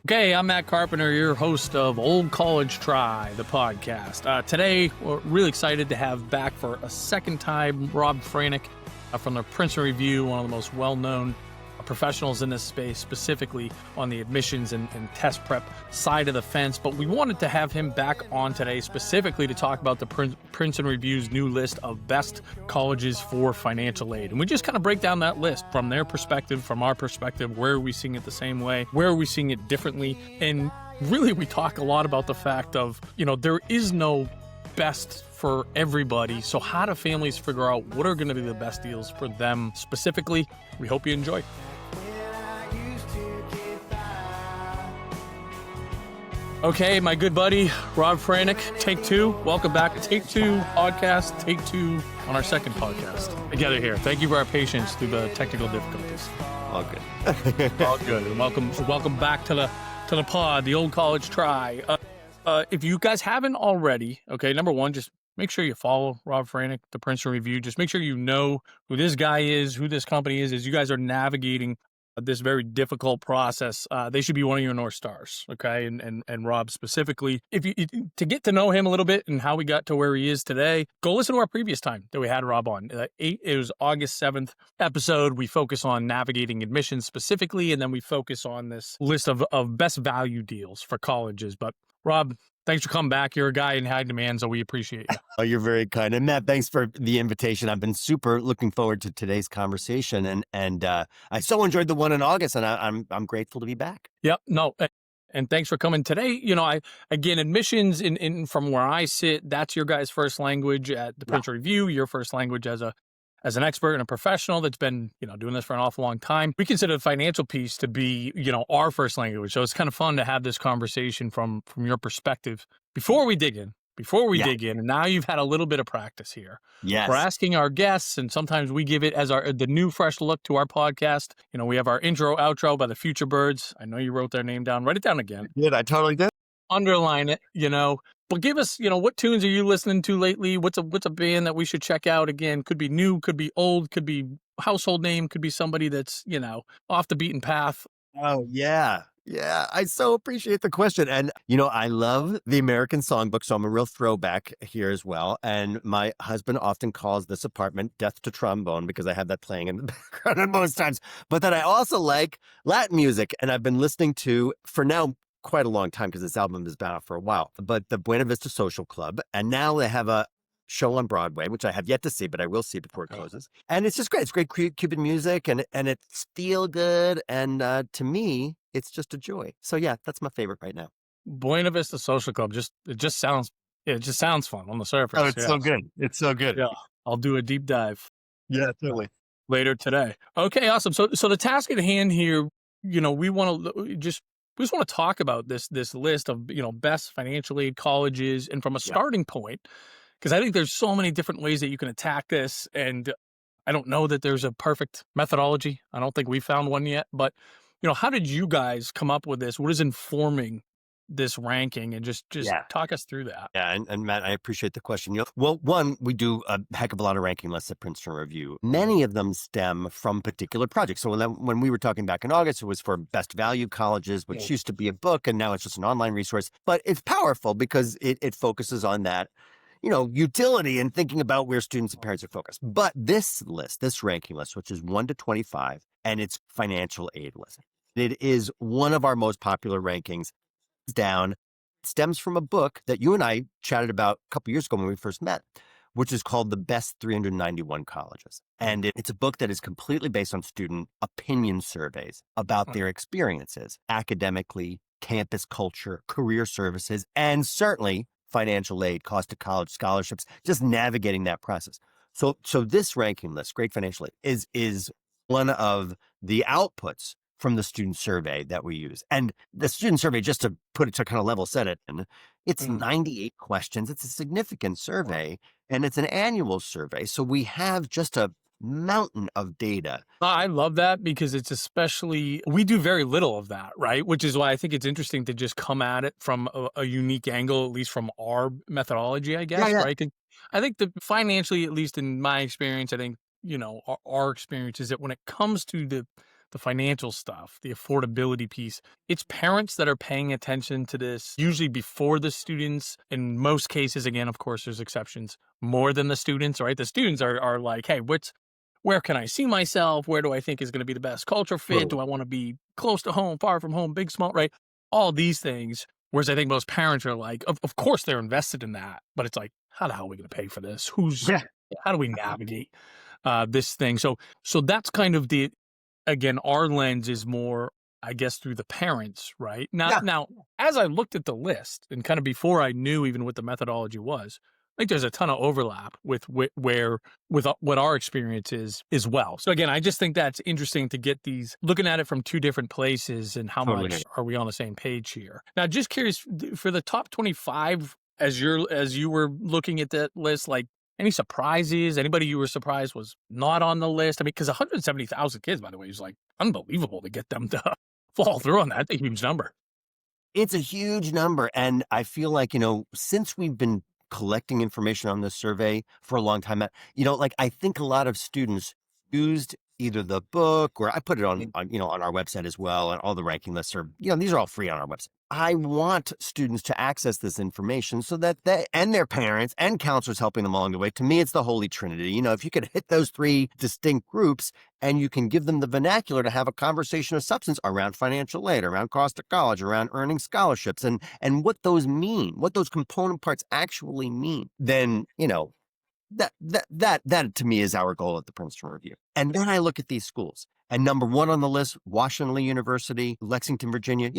Okay, I'm Matt Carpenter, your host of Old College Try, the podcast. Today, we're really excited to have back for a second time Rob Franek from the Princeton Review, one of the most well-known professionals in this space, specifically on the admissions and test prep side of the fence. But we wanted to have him back on today specifically to talk about the Princeton Review's new list of best colleges for financial aid. And we just kind of break down that list from their perspective, from our perspective. Where are we seeing it the same way? Where are we seeing it differently? And really, we talk a lot about the fact of, there is no best for everybody. So how do families figure out what are going to be the best deals for them specifically? We hope you enjoy. Okay, my good buddy, Rob Franek, Take Two. Welcome back to Take Two podcast, Take Two on our second podcast together here. Thank you for our patience through the technical difficulties. All good. All good. And welcome back to the pod, the Old College Try. If you guys haven't already, okay, number one, just make sure you follow Rob Franek, the Princeton Review. Just make sure you know who this guy is, who this company is, as you guys are navigating this very difficult process. They should be one of your North Stars, okay? And Rob specifically. If you to get to know him a little bit and how we got to where he is today, go listen to our previous time that we had Rob on. It was August 7th episode. We focus on navigating admissions specifically, and then we focus on this list of best value deals for colleges. But Rob, thanks for coming back. You're a guy in high demand, so we appreciate you. Oh, you're very kind. And Matt, thanks for the invitation. I've been super looking forward to today's conversation. And I so enjoyed the one in August, and I'm grateful to be back. Yep. No. And thanks for coming today. Admissions in from where I sit, that's your guys' first language at the Princeton Review, your first language as an expert and a professional that's been, doing this for an awful long time. We consider the financial piece to be, our first language. So it's kind of fun to have this conversation from your perspective before we dig in. And now you've had a little bit of practice here. Yes. We're asking our guests, and sometimes we give it as the new fresh look to our podcast. We have our intro, outro by the Future Birds. I know you wrote their name down. Write it down again. I did. I totally did. Underline it, But give us, what tunes are you listening to lately? What's a band that we should check out? Again, could be new, could be old, could be household name, could be somebody that's, off the beaten path. Oh, yeah. Yeah, I so appreciate the question. And, I love the American Songbook, so I'm a real throwback here as well. And my husband often calls this apartment Death to Trombone because I have that playing in the background at most times. But then I also like Latin music, and I've been listening to, for now, quite a long time because this album has been out for a while, but the Buena Vista Social Club. And now they have a show on Broadway, which I have yet to see, but I will see before it closes. And it's just great. It's great Cuban music, and it's feel good. And to me, it's just a joy. So yeah, that's my favorite right now. Buena Vista Social Club. It just sounds fun on the surface. Oh, it's so good. It's so good. Yeah. I'll do a deep dive. Yeah, totally. Later today. Okay, awesome. So the task at hand here, we just want to talk about this list of, best financial aid colleges, and from a starting point, because I think there's so many different ways that you can attack this. And I don't know that there's a perfect methodology. I don't think we found one yet, but how did you guys come up with this? What is informing this ranking? And just talk us through that. Yeah. And Matt, I appreciate the question. Well, one, we do a heck of a lot of ranking lists at Princeton Review. Many of them stem from particular projects. So when we were talking back in August, it was for best value colleges, which used to be a book, and now it's just an online resource. But it's powerful because it focuses on that, utility and thinking about where students and parents are focused. But this ranking list, which is 1 to 25, and it's financial aid list, it is one of our most popular rankings. Down stems from a book that you and I chatted about a couple years ago when we first met, which is called The Best 391 Colleges. And it's a book that is completely based on student opinion surveys about their experiences academically, campus culture, career services, and certainly financial aid, cost of college, scholarships, just navigating that process. So this ranking list, Great Financial Aid, is one of the outputs from the student survey that we use. And the student survey, just to put it to kind of level set it, and it's 98 questions. It's a significant survey, and it's an annual survey. So we have just a mountain of data. I love that because it's especially, we do very little of that, right? Which is why I think it's interesting to just come at it from a unique angle, at least from our methodology, I guess, right? I think that financially, at least in my experience, I think, our experience is that when it comes to the financial stuff, the affordability piece. It's parents that are paying attention to this, usually before the students. In most cases, again, of course, there's exceptions, more than the students, right? The students are like, hey, where can I see myself? Where do I think is going to be the best culture fit? Do I want to be close to home, far from home, big, small, right? All these things. Whereas I think most parents are like, of course they're invested in that, but it's like, how the hell are we going to pay for this? How do we navigate this thing? So that's kind of again, our lens is more, I guess, through the parents, right? Now, as I looked at the list and kind of before I knew even what the methodology was, I think there's a ton of overlap with what our experience is as well. So again, I just think that's interesting to get these, looking at it from two different places and how much are we on the same page here. Now, just curious, for the top 25, as you were looking at that list, like, any surprises? Anybody you were surprised was not on the list? I mean, because 170,000 kids, by the way, is like unbelievable to get them to fall through on that. That's a huge number. It's a huge number. And I feel like, since we've been collecting information on this survey for a long time, I think a lot of students used either the book, or I put it on our website as well. And all the ranking lists are, these are all free on our website. I want students to access this information so that they and their parents and counselors helping them along the way. To me, it's the holy trinity. If you could hit those three distinct groups and you can give them the vernacular to have a conversation of substance around financial aid, around cost of college, around earning scholarships, and what those mean, what those component parts actually mean, then, that to me is our goal at the Princeton Review. And then I look at these schools, and number one on the list, Washington University, Lexington, Virginia,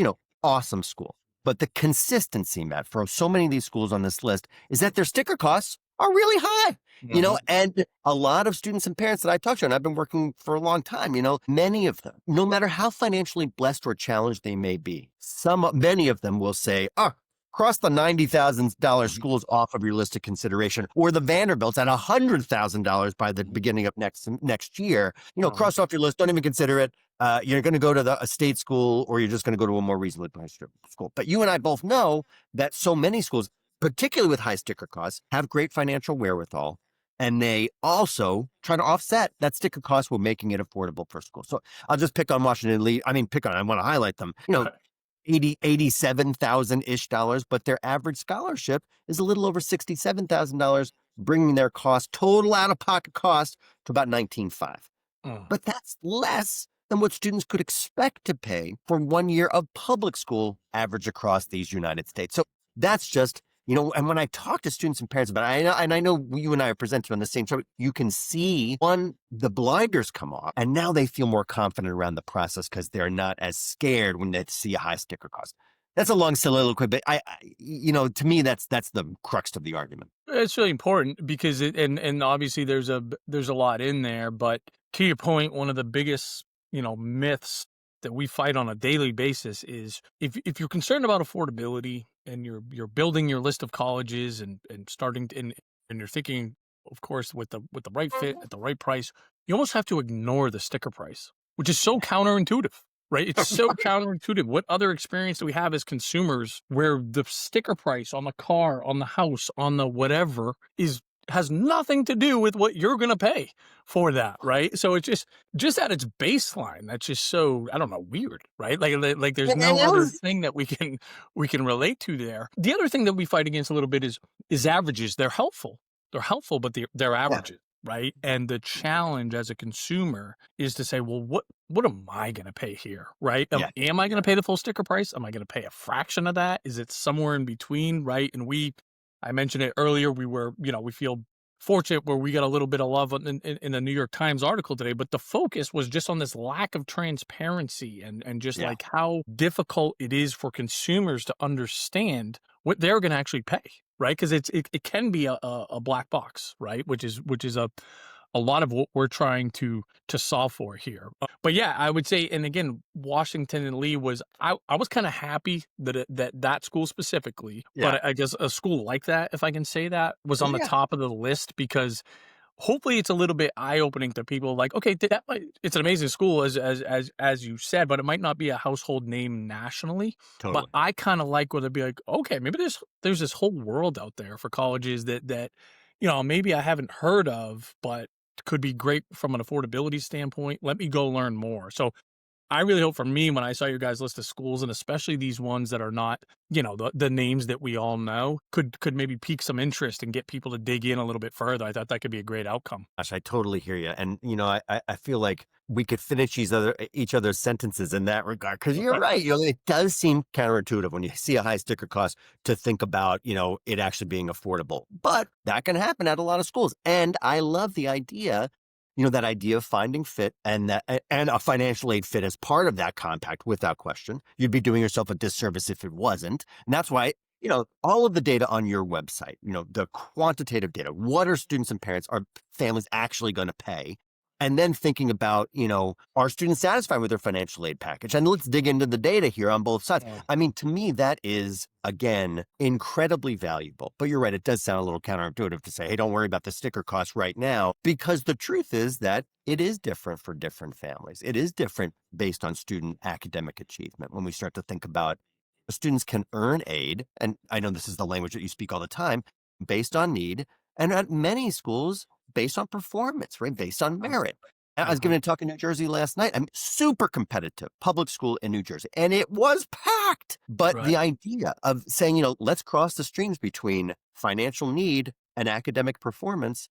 awesome school. But the consistency, Matt, for so many of these schools on this list is that their sticker costs are really high, and a lot of students and parents that I talk to, and I've been working for a long time, many of them, no matter how financially blessed or challenged they may be, many of them will say, cross the $90,000 schools off of your list of consideration, or the Vanderbilts at $100,000 by the beginning of next year. Cross off your list. Don't even consider it. You're going to go to a state school, or you're just going to go to a more reasonably priced school. But you and I both know that so many schools, particularly with high sticker costs, have great financial wherewithal, and they also try to offset that sticker cost with making it affordable for school. So I'll just pick on Washington Lee. I want to highlight them. $87,000-ish, but their average scholarship is a little over $67,000, bringing their total out-of-pocket cost to about $19,500. But that's less than what students could expect to pay for 1 year of public school average across these United States. So that's just, and when I talk to students and parents about it, I know you and I are presented on the same show, you can see, the blinders come off, and now they feel more confident around the process because they're not as scared when they see a high sticker cost. That's a long soliloquy, but to me, that's the crux of the argument. It's really important because and obviously there's a lot in there, but to your point, one of the biggest, myths that we fight on a daily basis is if you're concerned about affordability and you're building your list of colleges and starting and you're thinking, of course, with the right fit at the right price, you almost have to ignore the sticker price, which is so counterintuitive, right? It's so counterintuitive. What other experience do we have as consumers where the sticker price on the car, on the house, on the whatever has nothing to do with what you're going to pay for that, right? So it's just at its baseline, that's just so, I don't know, weird, right? Like there's no other thing that we can relate to there. The other thing that we fight against a little bit is averages. They're helpful, but they're averages, right? And the challenge as a consumer is to say, well, what am I going to pay here, right? Am I going to pay the full sticker price? Am I going to pay a fraction of that? Is it somewhere in between, right? And I mentioned it earlier, we feel fortunate where we got a little bit of love in a New York Times article today, but the focus was just on this lack of transparency and just like how difficult it is for consumers to understand what they're going to actually pay, right? Because it can be a black box, right? Which is a lot of what we're trying to solve for here. But yeah, I would say, and again, Washington and Lee I was kind of happy that school specifically, but I guess a school like that, if I can say that, was on the top of the list because hopefully it's a little bit eye-opening to people like, okay, it's an amazing school as you said, but it might not be a household name nationally. Totally. But I kind of like what it'd be like, okay, maybe there's this whole world out there for colleges that maybe I haven't heard of, but could be great from an affordability standpoint. Let me go learn more. So I really hope for me when I saw your guys' list of schools, and especially these ones that are not, the names that we all know, could maybe pique some interest and get people to dig in a little bit further. I thought that could be a great outcome. Gosh, I totally hear you. And, I feel like we could finish each other's sentences in that regard. Because you're right. It does seem counterintuitive when you see a high sticker cost to think about, it actually being affordable. But that can happen at a lot of schools. And I love the idea, that idea of finding fit and a financial aid fit as part of that compact, without question. You'd be doing yourself a disservice if it wasn't. And that's why, all of the data on your website, the quantitative data, what are students and parents, are families actually going to pay? And then thinking about, are students satisfied with their financial aid package? And let's dig into the data here on both sides. Yeah. I mean, to me, that is, again, incredibly valuable. But you're right, it does sound a little counterintuitive to say, hey, don't worry about the sticker cost right now, because the truth is that it is different for different families. It is different based on student academic achievement. When we start to think about students can earn aid, and I know this is the language that you speak all the time, based on need, and at many schools, based on performance, right? Based on merit. I was giving a talk in New Jersey last night. I'm super competitive public school in New Jersey, and it was packed. But the idea of saying, let's cross the streams between financial need and academic performance.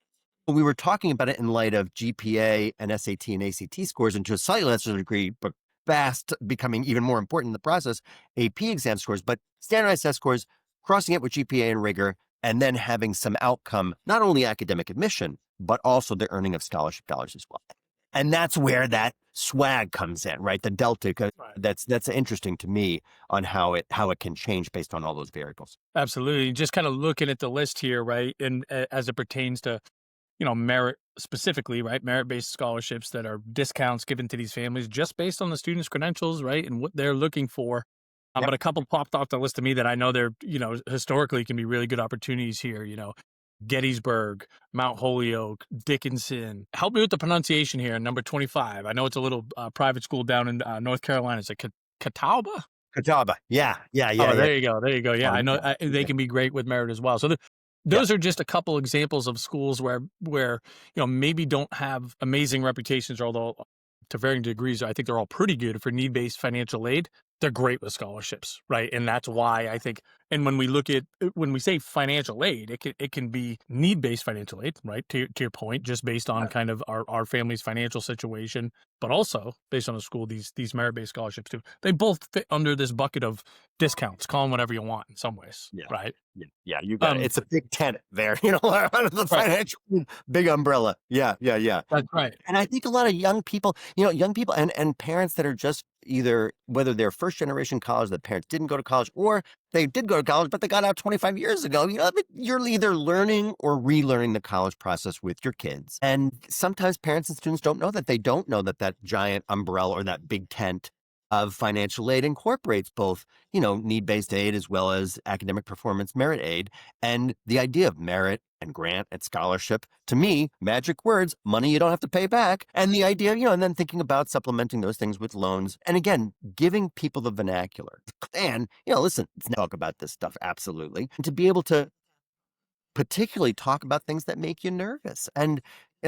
We were talking about it in light of GPA and SAT and ACT scores, and to a slightly lesser degree, but fast becoming even more important in the process, AP exam scores, but standardized test scores, crossing it with GPA and rigor, and then having some outcome, not only academic admission, but also the earning of scholarship dollars as well. And that's where that swag comes in, right? The delta, that's interesting to me on how it can change based on all those variables. Absolutely. Just kind of looking at the list here, right? And as it pertains to, merit specifically, right? Merit-based scholarships that are discounts given to these families just based on the student's credentials, right? And what they're looking for. But a couple popped off the list to me that I know they're, historically can be really good opportunities here, Gettysburg, Mount Holyoke, Dickinson. Help me with the pronunciation here. Number 25. I know it's a little private school down in North Carolina. Is it Catawba? Catawba. Yeah. Oh, there you go. Yeah, I know they can be great with merit as well. So those are just a couple examples of schools where maybe don't have amazing reputations, although to varying degrees, I think they're all pretty good for need-based financial aid. They're great with scholarships, right? And that's why I think, and when we say financial aid, it can be need-based financial aid, right? To your point, just based on kind of our family's financial situation, but also based on the school, these merit-based scholarships too. They both fit under this bucket of discounts. Call them whatever you want in some ways, right? Yeah, you got it. It's a big tenet there, under the financial big umbrella. Yeah. That's right. And I think a lot of young people, and parents that are just either, whether they're first generation college, the parents didn't go to college, or they did go to college, but they got out 25 years ago. You're either learning or relearning the college process with your kids. And sometimes parents and students don't know that. They don't know that giant umbrella or that big tent of financial aid incorporates both, need-based aid as well as academic performance merit aid. And the idea of merit and grant and scholarship, to me, magic words, money you don't have to pay back. And the idea, and then thinking about supplementing those things with loans. And again, giving people the vernacular. And, listen, let's talk about this stuff, absolutely. And to be able to particularly talk about things that make you nervous. And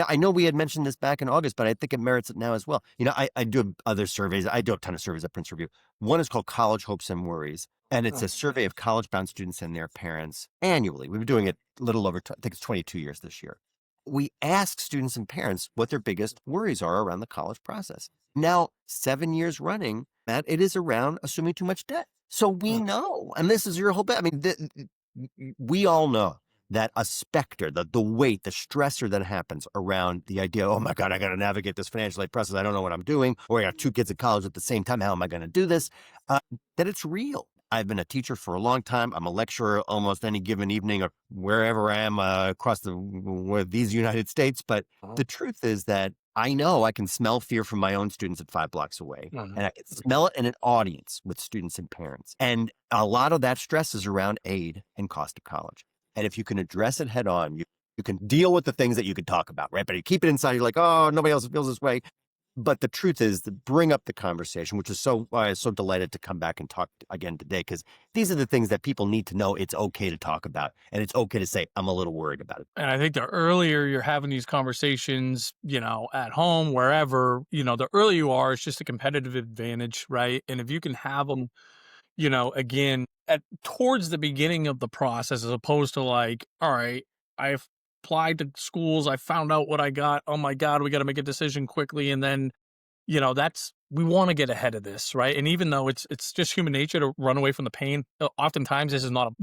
I know we had mentioned this back in August, but I think it merits it now as well. I do other surveys. I do a ton of surveys at Princeton Review. One is called College Hopes and Worries. And it's a survey of college-bound students and their parents annually. We've been doing it a little over, I think it's 22 years this year. We ask students and parents what their biggest worries are around the college process. Now, 7 years running, Matt, it is around assuming too much debt. So we know, and this is your whole bet. I mean, we all know that a specter, the weight, the stressor that happens around the idea, oh my God, I got to navigate this financial aid process. I don't know what I'm doing. Or I got 2 kids at college at the same time. How am I going to do this? That it's real. I've been a teacher for a long time. I'm a lecturer almost any given evening or wherever I am across these United States. But the truth is that I know I can smell fear from my own students at 5 blocks away. And I can smell it in an audience with students and parents. And a lot of that stress is around aid and cost of college. And if you can address it head on, you can deal with the things that you could talk about, right? But you keep it inside, you're like, oh, nobody else feels this way. But the truth is to bring up the conversation, which is why I'm so delighted to come back and talk again today, because these are the things that people need to know. It's okay to talk about, and it's okay to say, I'm a little worried about it. And I think the earlier you're having these conversations, at home, wherever, the earlier you are, it's just a competitive advantage, right? And if you can have them, again, towards the beginning of the process, as opposed to like, all right, I've applied to schools, I found out what I got. Oh my God, we got to make a decision quickly. And then, we want to get ahead of this, right? And even though it's just human nature to run away from the pain, oftentimes this is not,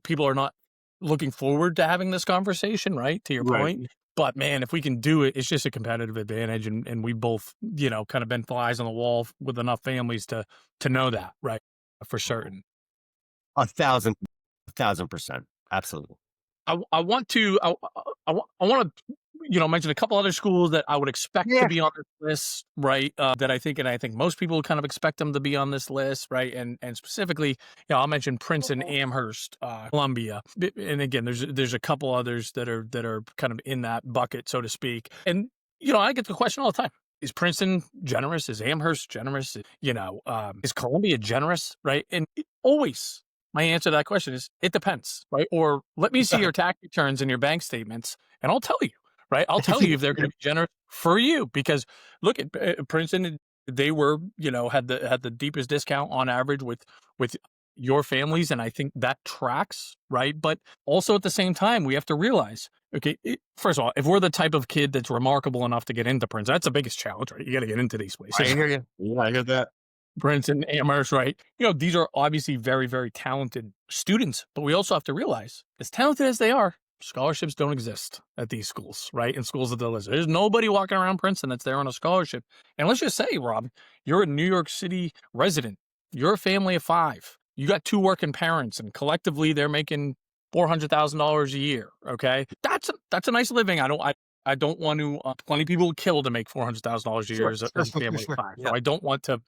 people are not looking forward to having this conversation, right? To your point. But man, if we can do it, it's just a competitive advantage. And we both, kind of been flies on the wall with enough families to know that, right? For certain. 1,000%. Absolutely. I want to mention a couple other schools that I would expect to be on this list, right? That I think most people kind of expect them to be on this list, right? And specifically, I'll mention Princeton, Amherst, Columbia, and again, there's a couple others that are kind of in that bucket, so to speak. And I get the question all the time: is Princeton generous? Is Amherst generous? Is Columbia generous? Right? And always. My answer to that question is it depends, right? Or let me see your tax returns and your bank statements, and I'll tell you, right? I'll tell you if they're going to be generous for you, because look at Princeton. They were, had the deepest discount on average with your families, and I think that tracks, right? But also at the same time, we have to realize, okay, first of all, if we're the type of kid that's remarkable enough to get into Princeton, that's the biggest challenge, right? You got to get into these places. I hear you. Yeah, I hear that. Princeton, Amherst, right? These are obviously very, very talented students, but we also have to realize, as talented as they are, scholarships don't exist at these schools, right? In schools that they're listed. There's nobody walking around Princeton that's there on a scholarship. And let's just say, Rob, you're a New York City resident. You're a family of 5. You got 2 working parents, and collectively they're making $400,000 a year. Okay, that's a nice living. I don't want to. Plenty of people would kill to make $400,000 a year as a family of 5. So I don't want to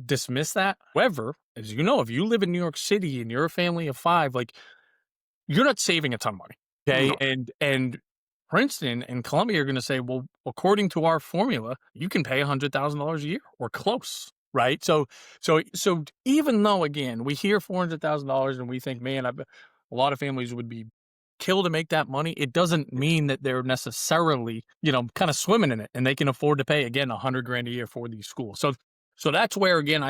dismiss that. However, as you know, if you live in New York City and you're a family of 5, like, you're not saving a ton of money. Okay. No. And Princeton and Columbia are going to say, well, according to our formula, you can pay $100,000 a year or close. Right. So even though, again, we hear $400,000 and we think, man, a lot of families would be killed to make that money, it doesn't mean that they're necessarily, kind of swimming in it and they can afford to pay, again, $100,000 a year for these schools. So that's where, again,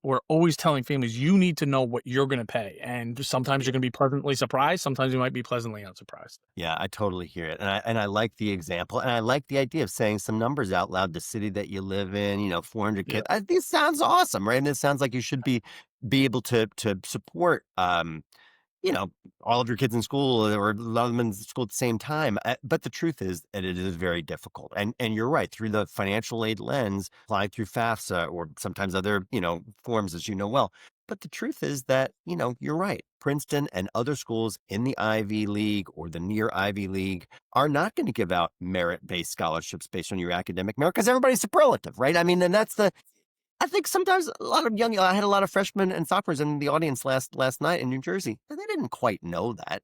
we're always telling families, you need to know what you're going to pay. And sometimes you're going to be pleasantly surprised. Sometimes you might be pleasantly unsurprised. Yeah, I totally hear it. And I like the example. And I like the idea of saying some numbers out loud, the city that you live in, 400 kids. I think it sounds awesome, right? And it sounds like you should be able to support, all of your kids in school, or a lot of them in school at the same time. But the truth is that it is very difficult. And you're right, through the financial aid lens, applied through FAFSA or sometimes other, forms, as you know well. But the truth is that, you're right. Princeton and other schools in the Ivy League or the near Ivy League are not going to give out merit-based scholarships based on your academic merit, because everybody's superlative, right? I mean, and I think sometimes I had a lot of freshmen and sophomores in the audience last night in New Jersey, and they didn't quite know that.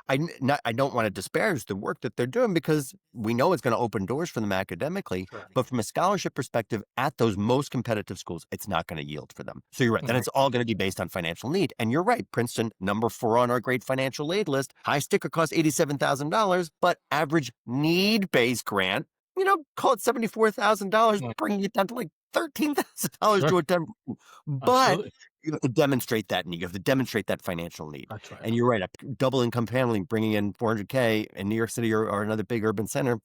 I don't want to disparage the work that they're doing, because we know it's going to open doors for them academically, right. But from a scholarship perspective, at those most competitive schools, it's not going to yield for them. So you're right. Then it's all going to be based on financial need. And you're right. Princeton, number 4 on our great financial aid list, high sticker cost $87,000, but average need-based grant, call it $74,000, bringing it down to like $13,000 to attempt. But you have to demonstrate that need. You have to demonstrate that financial need. That's right. And you're right. A double income family bringing in $400K in New York City or another big urban center,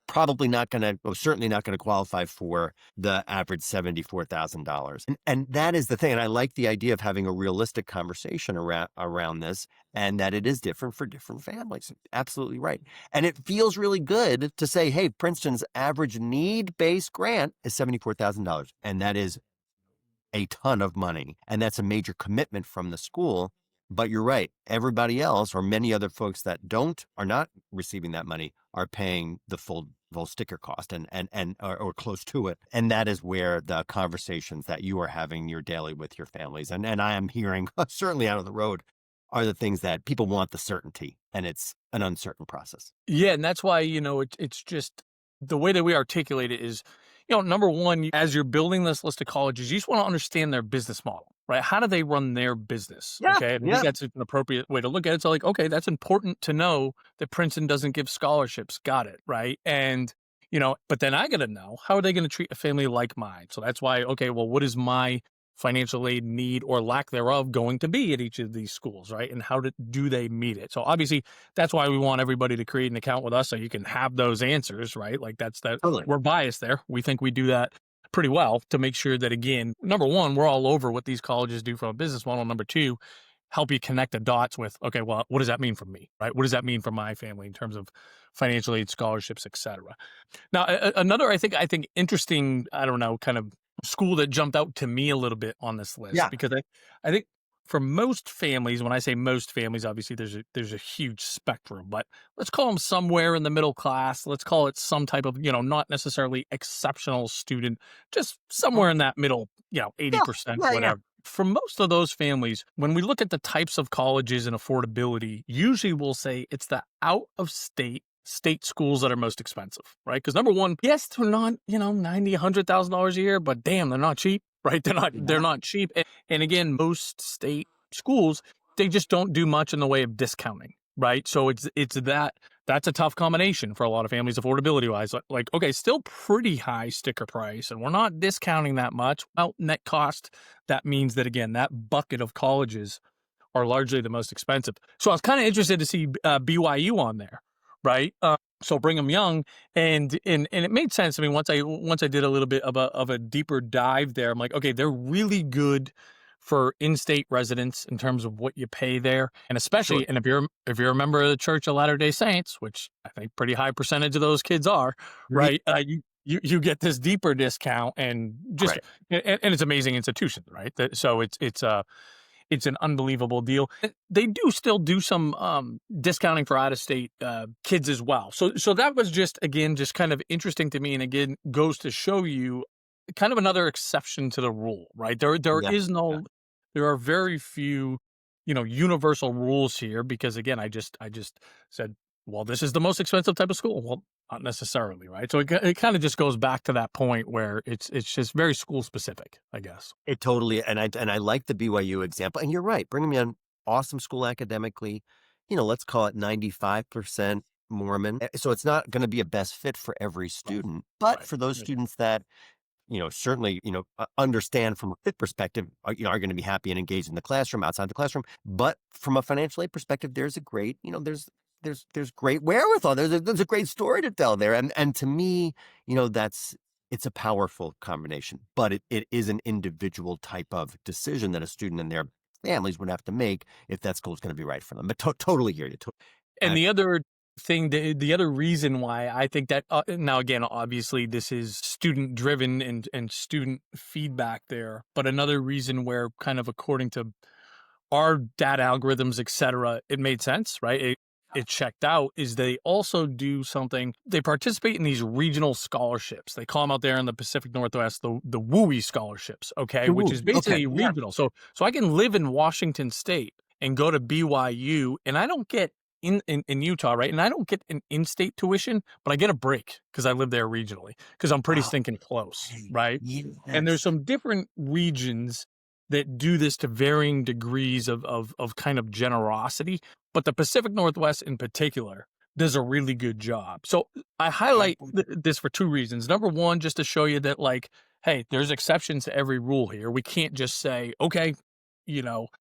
probably not going to, certainly not going to qualify for the average $74,000. And that is the thing. And I like the idea of having a realistic conversation around this, and that it is different for different families. Absolutely right. And it feels really good to say, hey, Princeton's average need-based grant is $74,000. And that is a ton of money. And that's a major commitment from the school. But you're right. Everybody else, or many other folks that are not receiving that money, are paying the full sticker cost or close to it. And that is where the conversations that you are having your daily with your families, and I am hearing certainly out of the road, are the things that people want the certainty, and it's an uncertain process. Yeah. And that's why, it's just, the way that we articulate it is, number one, as you're building this list of colleges, you just want to understand their business model, right? How do they run their business? Yeah, Okay. And I think that's an appropriate way to look at it. So like, okay, that's important to know that Princeton doesn't give scholarships. Got it. Right. And, but then I got to know, how are they going to treat a family like mine? So that's why, okay, well, what is my financial aid need or lack thereof going to be at each of these schools, right? And how do they meet it? So obviously that's why we want everybody to create an account with us so you can have those answers, right? Like Totally. we're biased there. We think we do that pretty well to make sure that, again, number one, we're all over what these colleges do from a business model. Number two, help you connect the dots with, okay, well, what does that mean for me, right? What does that mean for my family in terms of financial aid, scholarships, et cetera? Now, another, I think interesting, I don't know, kind of school that jumped out to me a little bit on this list, because I think for most families, when I say most families, obviously there's a huge spectrum, but let's call them somewhere in the middle class. Let's call it some type of, not necessarily exceptional student, just somewhere in that middle, 80%, whatever. For most of those families, when we look at the types of colleges and affordability, usually we'll say it's the state schools that are most expensive, right? Because number one, yes, they're not, $90,000, $100,000 a year, but damn, they're not cheap, right? They're not cheap. And again, most state schools, they just don't do much in the way of discounting, right? So that's a tough combination for a lot of families, affordability wise. Like, okay, still pretty high sticker price, and we're not discounting that much. Well, net cost, that means that, again, that bucket of colleges are largely the most expensive. So I was kind of interested to see BYU on there, right? So Brigham Young, and it made sense. I mean, once I did a little bit of a deeper dive there, I'm like, okay, they're really good for in-state residents in terms of what you pay there, and especially, Sure. and if you're a member of the Church of Latter-day Saints, which I think pretty high percentage of those kids are, right? You get this deeper discount, and just and it's amazing institution, right? So it's an unbelievable deal. They do still do some discounting for out-of-state kids as well. So that was just kind of interesting to me, and again goes to show you kind of another exception to the rule, right? There are very few, universal rules here, because again, I just said, well, this is the most expensive type of school. Well, not necessarily, right? So it kind of just goes back to that point where it's just very school specific, I guess. It totally, and I like the BYU example. And you're right, Brigham Young, awesome school academically. Let's call it 95% Mormon. So it's not going to be a best fit for every student, but for those students that certainly, understand from a fit perspective, are going to be happy and engaged in the classroom, outside the classroom. But from a financial aid perspective, there's a great, there's great wherewithal. There's a great story to tell there. And to me, it's a powerful combination, but it is an individual type of decision that a student and their families would have to make if that school is going to be right for them. But totally hear you. And the other thing, the other reason why I think that, now again, obviously this is student driven and student feedback there, but another reason where kind of according to our data algorithms, et cetera, it made sense, right? It checked out, is they also do something. They participate in these regional scholarships. They call them out there in the Pacific Northwest, the WUI scholarships, okay, which is basically regional. So I can live in Washington State and go to BYU, and I don't get in Utah, right? And I don't get an in-state tuition, but I get a break because I live there regionally because I'm pretty stinking close, right? Yes. And there's some different regions that do this to varying degrees of kind of generosity, but the Pacific Northwest in particular does a really good job. So I highlight this for two reasons. Number one, just to show you that, like, hey, there's exceptions to every rule here. We can't just say, okay,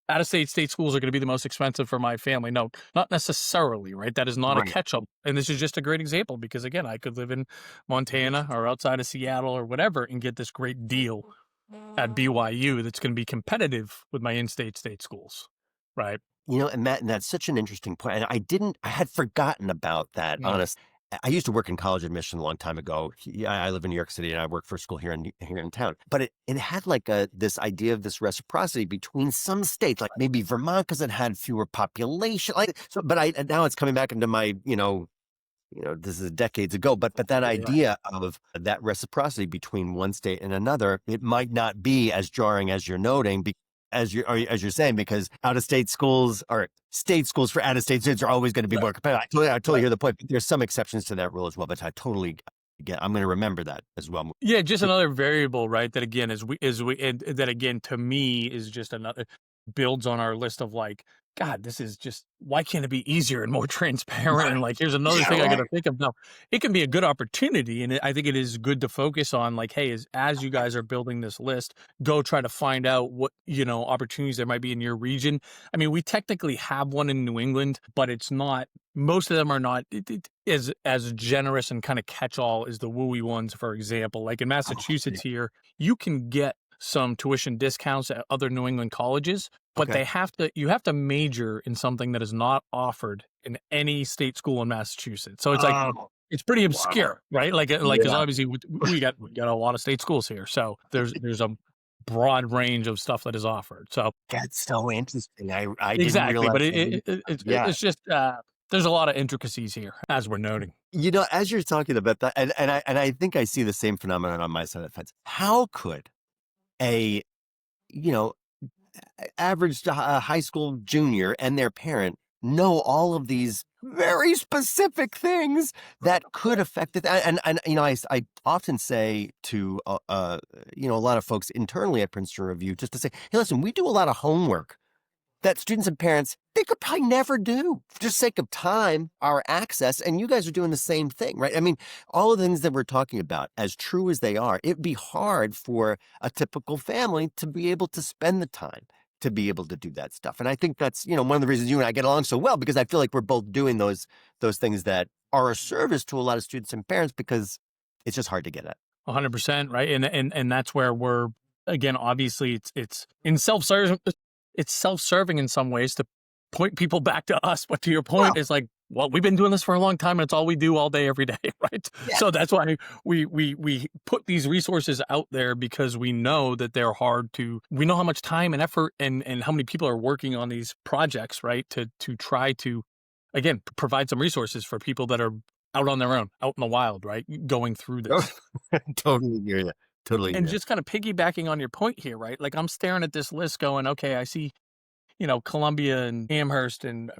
out-of-state state schools are going to be the most expensive for my family. No, not necessarily, right? That is not a catch-up. And this is just a great example because, again, I could live in Montana or outside of Seattle or whatever and get this great deal at BYU that's going to be competitive with my in-state state schools, right? And Matt, and that's such an interesting point. And I had forgotten about that, honestly. I used to work in college admission a long time ago. I live in New York City and I work for a school here in town. But it had like this idea of this reciprocity between some states, like maybe Vermont, because it had fewer population. But now it's coming back into my, this is decades ago. But that idea of that reciprocity between one state and another, it might not be as jarring as you're noting. As you're saying, because out-of-state schools or state schools for out-of-state students are always going to be more competitive. I totally hear the point. But there's some exceptions to that rule as well, but I totally Again, I'm going to remember that as well. Yeah, just another variable, right? That again and that again to me is just another builds on our list of like, God, this is just why can't it be easier and more transparent? And like, here's another Yeah, thing I got right. to think of now. It can be a good opportunity, and I think it is good to focus on like, hey, as you guys are building this list, go try to find out what opportunities there might be in your region. I mean, we technically have one in New England, but it's not. Most of them are not as generous and kind of catch-all as the WUI ones, for example. Like in Massachusetts here, you can get some tuition discounts at other New England colleges, but Okay. you have to major in something that is not offered in any state school in Massachusetts. So it's like Oh, it's pretty wow. obscure, right? Like because Yeah. obviously we got a lot of state schools here, so there's a broad range of stuff that is offered. So That's so interesting. I didn't exactly, realize but that. Yeah. it's just there's a lot of intricacies here, as we're noting. As you're talking about that, and I think I see the same phenomenon on my side of the fence. How could a, you know, average high school junior and their parent know all of these very specific things that could affect it? And I often say to, a lot of folks internally at Princeton Review, just to say, hey, listen, we do a lot of homework that students and parents, they could probably never do for just sake of time, our access. And you guys are doing the same thing, right? I mean, all of the things that we're talking about, as true as they are, it'd be hard for a typical family to be able to spend the time to be able to do that stuff. And I think that's, one of the reasons you and I get along so well, because I feel like we're both doing those things that are a service to a lot of students and parents, because it's just hard to get at. 100%, right? And that's where we're, again, obviously it's in self-serving. It's self-serving in some ways to point people back to us. But to your point, it's like, well, we've been doing this for a long time, and it's all we do all day, every day, right? Yeah. So that's why we put these resources out there, because we know that they're hard to. We know how much time and effort and how many people are working on these projects, right? To try to, again, provide some resources for people that are out on their own, out in the wild, right? Going through this. Totally hear you. Totally. And just kind of piggybacking on your point here, right? Like I'm staring at this list going, okay, I see, Columbia and Amherst and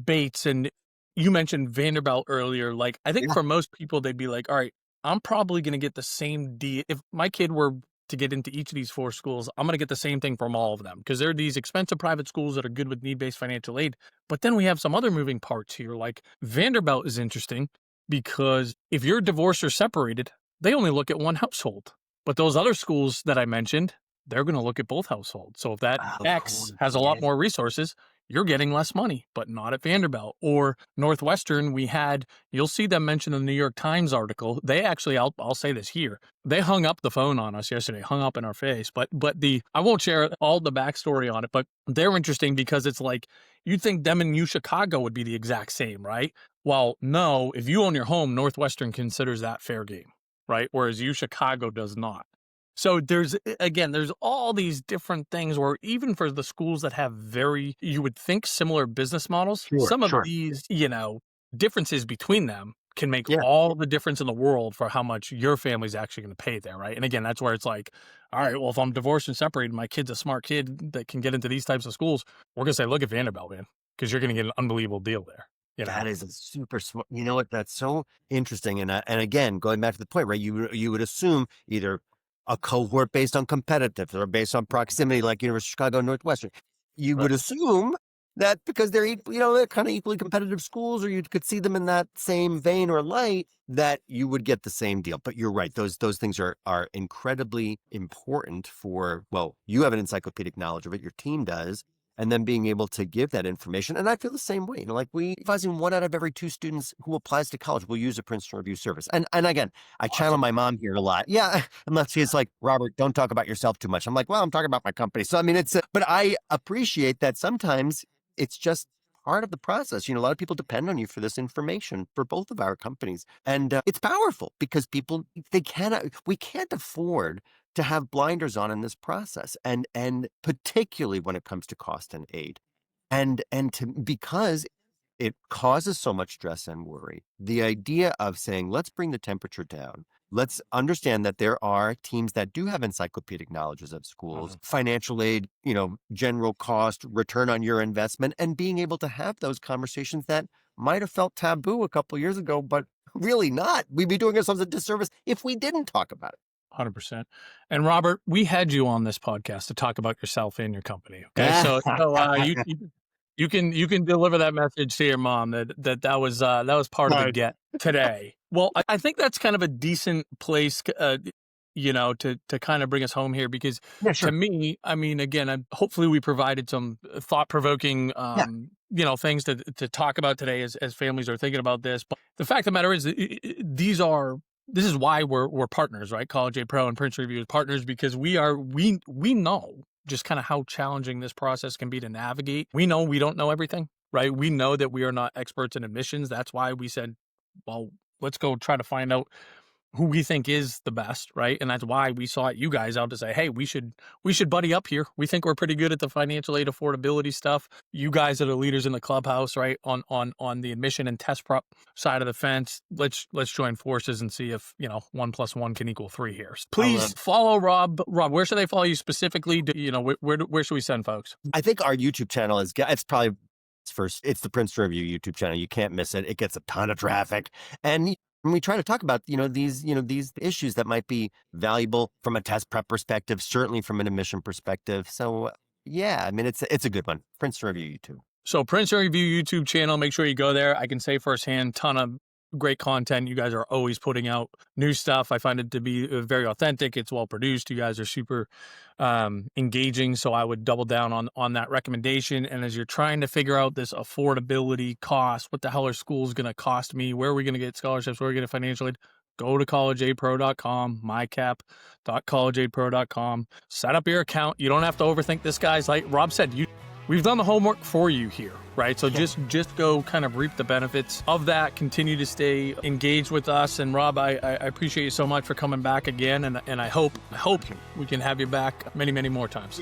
Bates, and you mentioned Vanderbilt earlier. Like I think for most people, they'd be like, all right, I'm probably going to get the same deal. If my kid were to get into each of these four schools, I'm going to get the same thing from all of them, because they're these expensive private schools that are good with need-based financial aid. But then we have some other moving parts here. Like Vanderbilt is interesting because if you're divorced or separated, they only look at one household. But those other schools that I mentioned, they're going to look at both households. So if that X has a lot more resources, you're getting less money, but not at Vanderbilt. Or Northwestern, you'll see them mention in the New York Times article. They actually, I'll say this here, they hung up the phone on us yesterday, hung up in our face. But I won't share all the backstory on it, but they're interesting because it's like, you'd think them and UChicago would be the exact same, right? Well, no, if you own your home, Northwestern considers that fair game, right? Whereas UChicago does not. So there's all these different things where even for the schools that have you would think similar business models, some of these, differences between them can make all the difference in the world for how much your family's actually going to pay there, right? And again, that's where it's like, all right, well, if I'm divorced and separated, my kid's a smart kid that can get into these types of schools, we're going to say, look at Vanderbilt, man, because you're going to get an unbelievable deal there. That is a super smart. You know what? That's so interesting. And again, going back to the point, right? You would assume either a cohort based on competitive or based on proximity, like University of Chicago, Northwestern. You would assume that because they're they're kind of equally competitive schools, or you could see them in that same vein or light, that you would get the same deal. But you're right; those things are incredibly important for. Well, you have an encyclopedic knowledge of it. Your team does. And then being able to give that information. And I feel the same way. Like if I was in 1 out of every 2 students who applies to college will use a Princeton Review service. And again, I channel my mom here a lot. Yeah. Unless she's like, Robert, don't talk about yourself too much. I'm like, well, I'm talking about my company. So, I mean, but I appreciate that sometimes it's just part of the process. A lot of people depend on you for this information for both of our companies. And it's powerful because we can't afford to have blinders on in this process, and particularly when it comes to cost and aid, because it causes so much stress and worry. The idea of saying, let's bring the temperature down. Let's understand that there are teams that do have encyclopedic knowledges of schools, financial aid, general cost, return on your investment, and being able to have those conversations that might have felt taboo a couple of years ago, but really not. We'd be doing ourselves a disservice if we didn't talk about it. 100%. And Robert, we had you on this podcast to talk about yourself and your company. Okay, so you can deliver that message to your mom that was part of the get today. Well, I think that's kind of a decent place, to kind of bring us home here, because to me, I mean, again, hopefully we provided some thought-provoking, things to talk about today as families are thinking about this. But the fact of the matter is, this is why we're partners, right? College Aid Pro and Princeton Review is partners, because we know just kind of how challenging this process can be to navigate. We know we don't know everything, right? We know that we are not experts in admissions. That's why we said, well, let's go try to find out who we think is the best, right? And that's why we sought you guys out to say, hey, we should buddy up here. We think we're pretty good at the financial aid affordability stuff. You guys are the leaders in the clubhouse, right? On the admission and test prep side of the fence. Let's join forces and see if 1 + 1 can equal 3 here. Please follow Rob. Rob, where should they follow you specifically? Where should we send folks? I think our YouTube channel it's probably first. It's the Princeton Review YouTube channel. You can't miss it. It gets a ton of traffic, and we try to talk about these issues that might be valuable from a test prep perspective, certainly from an admission perspective. So yeah, I mean it's a good one. Princeton Review YouTube. So Princeton Review YouTube channel. Make sure you go there. I can say firsthand, ton of great content. You guys are always putting out new stuff. I find it to be very authentic. It's well produced. You guys are super engaging. So I would double down on that recommendation. And as you're trying to figure out this affordability cost, what the hell are schools going to cost me? Where are we going to get scholarships? Where are we going to get financial aid? Go to collegeaidpro.com, mycap.collegeaidpro.com. Set up your account. You don't have to overthink this, guys. Like Rob said, we've done the homework for you here, right? So just go kind of reap the benefits of that. Continue to stay engaged with us. And Rob, I appreciate you so much for coming back again. And I hope we can have you back many, many more times.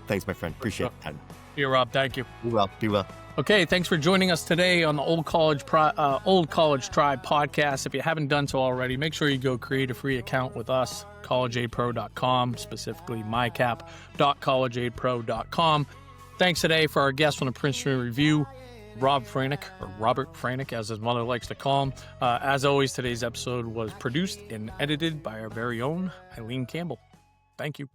Thanks, my friend. Appreciate it. Here, Rob. Thank you. Be well. Okay, thanks for joining us today on the Old College Tribe podcast. If you haven't done so already, make sure you go create a free account with us, collegeaidpro.com, specifically mycap.collegeaidpro.com. Thanks today for our guest on the Princeton Review, Rob Franek, or Robert Franek, as his mother likes to call him. As always, today's episode was produced and edited by our very own Eileen Campbell. Thank you.